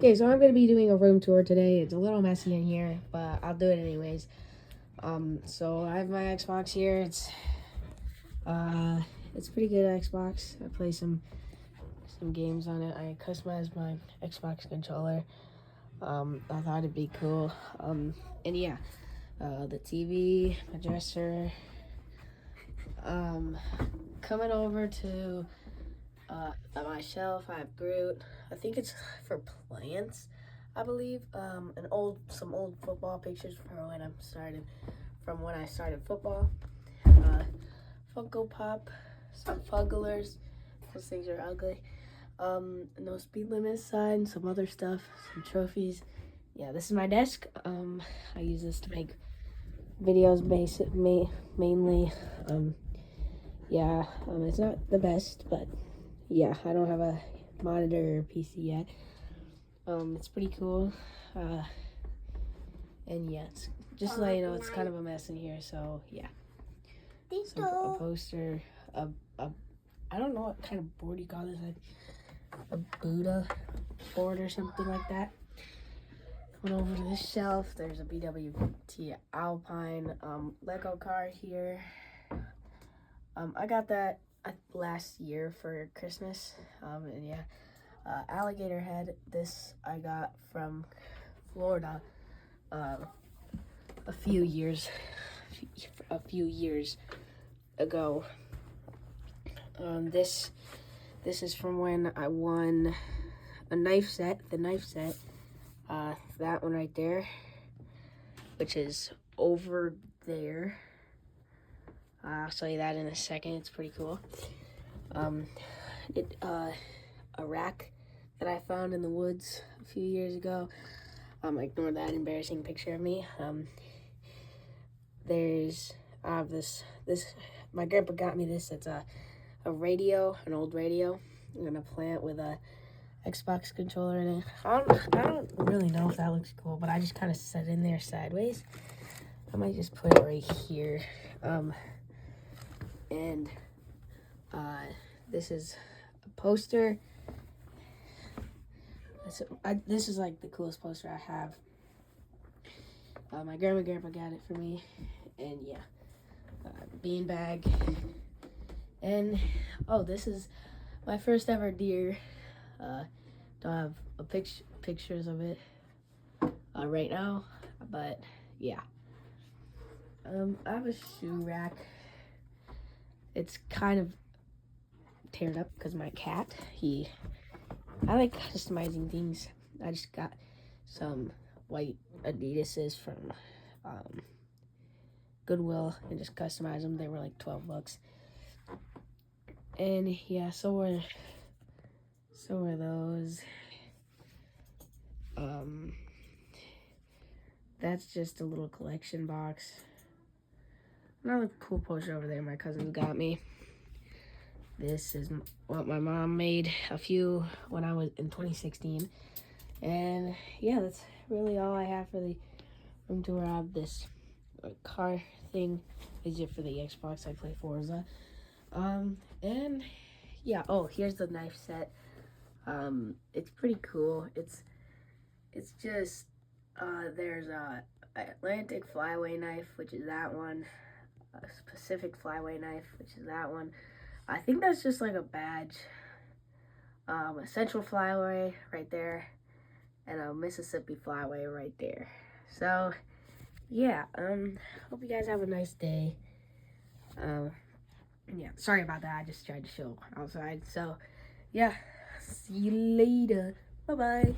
Okay, so I'm going to be doing a room tour today. It's a little messy in here, but I'll do it anyways. So I have my Xbox here. It's pretty good Xbox. I play some games on it. I customized my Xbox controller. I thought it'd be cool. And yeah, the TV, my dresser. Coming over to my shelf, I have Groot. I think it's for plants, I believe. Some old football pictures from when I started football. Funko Pop, some Fugglers. Those things are ugly. No speed limit sign, some other stuff, some trophies. Yeah, this is my desk. I use this to make videos mainly. It's not the best, but yeah, I don't have a monitor or PC yet. It's pretty cool. And yeah, it's just to let you know, it's kind of a mess in here, so yeah. A poster, I don't know what kind of board you call this, like a Buddha board or something like that. Went over to this shelf, there's a BWT Alpine Lego car here. I got that last year for Christmas, and yeah. Alligator head, this I got from Florida a few years ago. This is from when I won the knife set, that one right there, which is over there. I'll show you that in a second. It's pretty cool. A rack that I found in the woods a few years ago. Ignore that embarrassing picture of me. My grandpa got me this. It's a radio, an old radio. I'm gonna play it with a Xbox controller in it. I don't really know if that looks cool, but I just kind of set it in there sideways. I might just put it right here. This is a poster. This is like the coolest poster I have. My grandpa got it for me, and yeah, beanbag. And this is my first ever deer. Don't have pictures of it right now, but yeah. I have a shoe rack. It's kind of teared up because my cat, I like customizing things. I just got some white Adidas's from Goodwill and just customized them. They were like $12. And yeah, so were those. That's just a little collection box. Another cool poster over there my cousin got me. This is what my mom made when I was in 2016. And yeah, that's really all I have for the room tour. I have this car thing. Is it for the Xbox? I play Forza. And yeah, here's the knife set. It's pretty cool. It's just there's a Atlantic Flyway knife, which is that one. A Pacific Flyway knife, which is that one. I think that's just like a badge. A Central Flyway right there, and a Mississippi Flyway right there. So yeah, hope you guys have a nice day. Yeah, sorry about that. I just tried to show outside. So yeah, see you later. Bye bye.